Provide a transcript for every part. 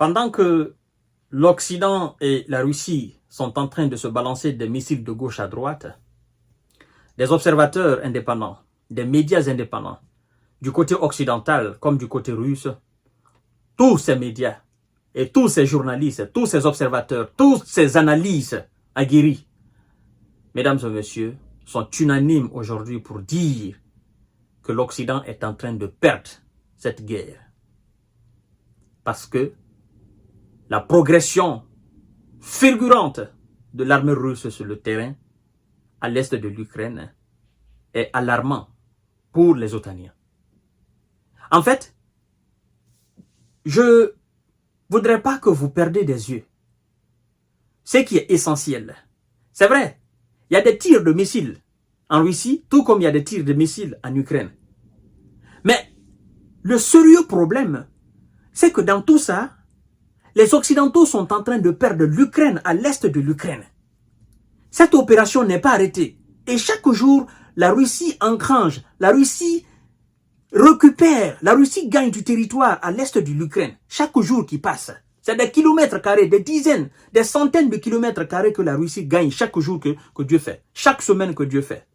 Pendant que l'Occident et la Russie sont en train de se balancer des missiles de gauche à droite, des observateurs indépendants, des médias indépendants, du côté occidental comme du côté russe, tous ces médias et tous ces journalistes, tous ces observateurs, toutes ces analyses aguerries, mesdames et messieurs, sont unanimes aujourd'hui pour dire que l'Occident est en train de perdre cette guerre. Parce que la progression fulgurante de l'armée russe sur le terrain à l'est de l'Ukraine est alarmant pour les Otaniens. En fait, je ne voudrais pas que vous perdiez des yeux ce qui est essentiel. C'est vrai, il y a des tirs de missiles en Russie, tout comme il y a des tirs de missiles en Ukraine. Mais le sérieux problème, c'est que dans tout ça, les Occidentaux sont en train de perdre l'Ukraine à l'est de l'Ukraine. Cette opération n'est pas arrêtée. Et chaque jour, la Russie engrange, la Russie récupère, la Russie gagne du territoire à l'est de l'Ukraine. Chaque jour qui passe, c'est des kilomètres carrés, des dizaines, des centaines de kilomètres carrés que la Russie gagne chaque jour que Dieu fait. Chaque semaine que Dieu fait.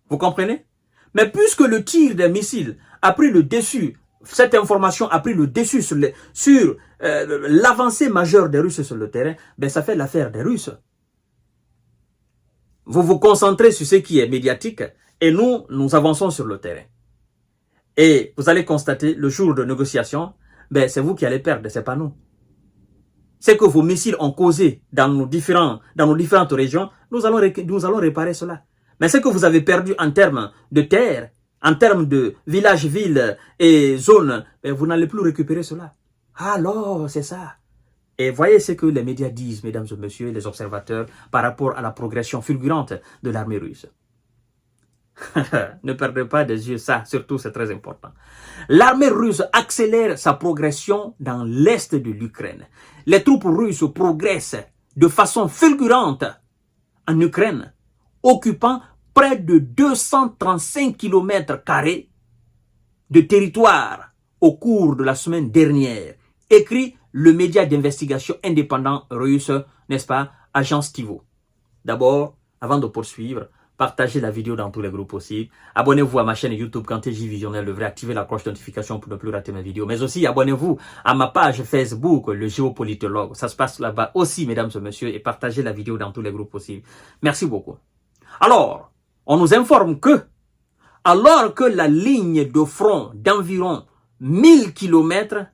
Vous comprenez? Mais puisque le tir des missiles a pris le dessus, cette information a pris le dessus sur l'avancée majeure des Russes sur le terrain, ben ça fait l'affaire des Russes. Vous vous concentrez sur ce qui est médiatique et nous avançons sur le terrain. Et vous allez constater, le jour de négociation, ben c'est vous qui allez perdre, c'est pas nous. C'est que vos missiles ont causé dans nos différentes régions, nous allons réparer cela. Mais ce que vous avez perdu en termes de terre, en termes de villages, villes et zones, ben vous n'allez plus récupérer cela. Alors, c'est ça. Et voyez ce que les médias disent, mesdames et messieurs, les observateurs, par rapport à la progression fulgurante de l'armée russe. Ne perdez pas des yeux ça, surtout c'est très important. L'armée russe accélère sa progression dans l'est de l'Ukraine. Les troupes russes progressent de façon fulgurante en Ukraine, occupant près de 235 km² de territoire au cours de la semaine dernière, écrit le média d'investigation indépendant russe, n'est-ce pas, Agence Tivo. D'abord, avant de poursuivre, partagez la vidéo dans tous les groupes possibles. Abonnez-vous à ma chaîne YouTube KantéJ Visionnaire le vrai. Activez la cloche de notification pour ne plus rater mes vidéos. Mais aussi, abonnez-vous à ma page Facebook, le géopolitologue. Ça se passe là-bas aussi, mesdames et messieurs. Et partagez la vidéo dans tous les groupes possibles. Merci beaucoup. Alors, on nous informe que, alors que la ligne de front d'environ 1000 km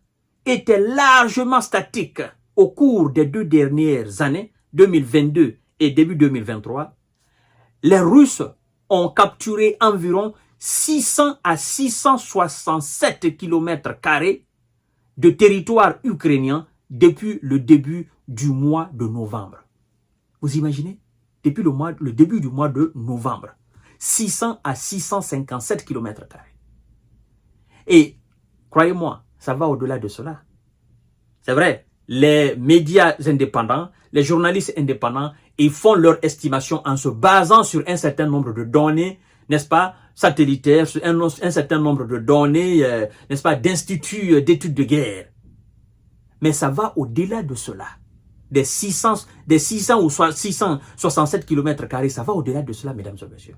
était largement statique au cours des 2 dernières années, 2022 et début 2023, les Russes ont capturé environ 600 à 667 km² de territoire ukrainien depuis le début du mois de novembre. Vous imaginez? Depuis le début du mois de novembre. 600 à 657 km². Et, croyez-moi, ça va au-delà de cela. C'est vrai, les médias indépendants, les journalistes indépendants, ils font leur estimation en se basant sur un certain nombre de données, n'est-ce pas, satellitaires, sur un certain nombre de données, n'est-ce pas, d'instituts d'études de guerre. Mais ça va au-delà de cela. Des 600 ou 667 km², ça va au-delà de cela, mesdames et messieurs.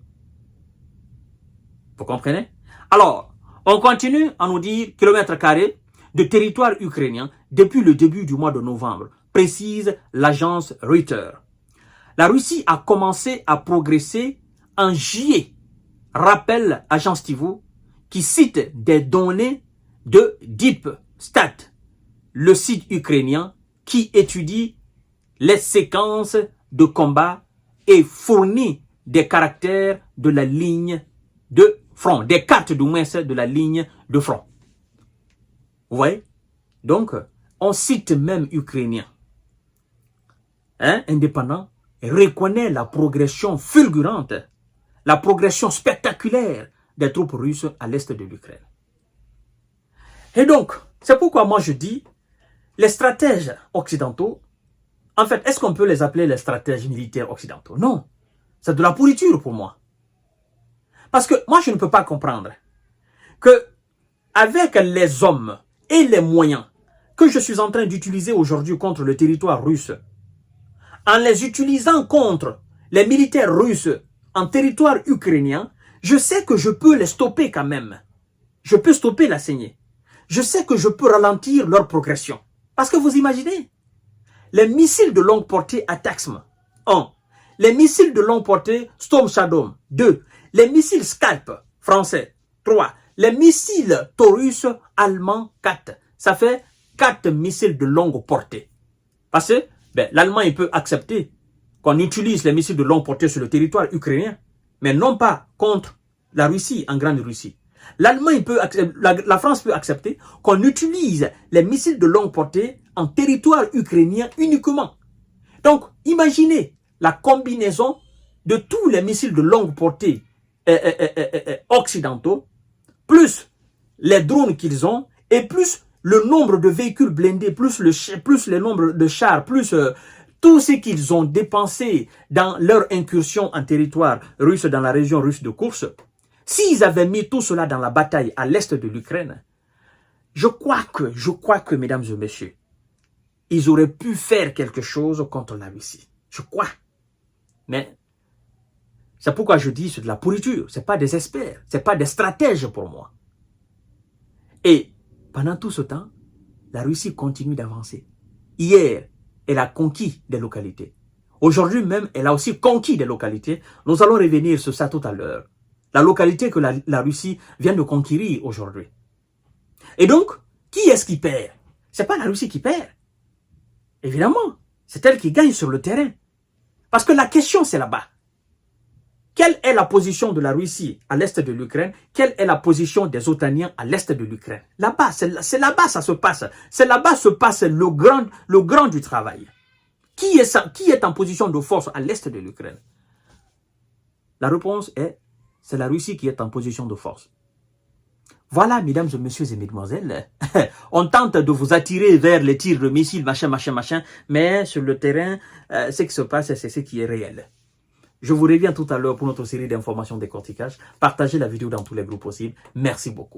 Vous comprenez? Alors, on continue à nous dire km² de territoire ukrainien depuis le début du mois de novembre, précise l'agence Reuters. La Russie a commencé à progresser en juillet, rappelle agence Tivo, qui cite des données de DeepStat, le site ukrainien qui étudie les séquences de combat et fournit des caractères de la ligne de front, des cartes du moins de la ligne de front. Vous voyez? Donc, on cite même ukrainien, indépendant, reconnaît la progression fulgurante, la progression spectaculaire des troupes russes à l'est de l'Ukraine. Et donc, c'est pourquoi moi je dis, les stratèges occidentaux, en fait, est-ce qu'on peut les appeler les stratèges militaires occidentaux? Non, c'est de la pourriture pour moi. Parce que moi, je ne peux pas comprendre que avec les hommes et les moyens que je suis en train d'utiliser aujourd'hui contre le territoire russe, en les utilisant contre les militaires russes en territoire ukrainien, je sais que je peux les stopper quand même. Je peux stopper la saignée. Je sais que je peux ralentir leur progression. Parce que vous imaginez, les missiles de longue portée ATACMS, 1. Les missiles de longue portée Storm Shadow, 2. Les missiles Scalp, français, 3. Les missiles Taurus allemands, 4. Ça fait 4 missiles de longue portée. Parce que l'Allemagne peut accepter qu'on utilise les missiles de longue portée sur le territoire ukrainien, mais non pas contre la Russie, en Grande Russie. L'Allemagne peut la France peut accepter qu'on utilise les missiles de longue portée en territoire ukrainien uniquement. Donc, imaginez la combinaison de tous les missiles de longue portée occidentaux, plus les drones qu'ils ont, et plus le nombre de véhicules blindés, plus le nombre de chars, plus tout ce qu'ils ont dépensé dans leur incursion en territoire russe, dans la région russe de Koursk. S'ils avaient mis tout cela dans la bataille à l'est de l'Ukraine, je crois que, mesdames et messieurs, ils auraient pu faire quelque chose contre la Russie. Je crois. Mais c'est pourquoi je dis c'est de la pourriture. Ce n'est pas des experts. Ce n'est pas des stratèges pour moi. Et pendant tout ce temps, la Russie continue d'avancer. Hier, elle a conquis des localités. Aujourd'hui même, elle a aussi conquis des localités. Nous allons revenir sur ça tout à l'heure. La localité que la Russie vient de conquérir aujourd'hui. Et donc, qui est-ce qui perd? Ce n'est pas la Russie qui perd. Évidemment, c'est elle qui gagne sur le terrain. Parce que la question, c'est là-bas. Quelle est la position de la Russie à l'est de l'Ukraine? Quelle est la position des Otaniens à l'est de l'Ukraine? Là-bas, c'est là-bas ça se passe. C'est là-bas se passe le grand du travail. Qui est en position de force à l'est de l'Ukraine? La réponse est, c'est la Russie qui est en position de force. Voilà, mesdames et messieurs et mesdemoiselles, on tente de vous attirer vers les tirs de missiles, machin, mais sur le terrain, ce qui se passe, c'est ce qui est réel. Je vous reviens tout à l'heure pour notre série d'informations décortiquage. Partagez la vidéo dans tous les groupes possibles. Merci beaucoup.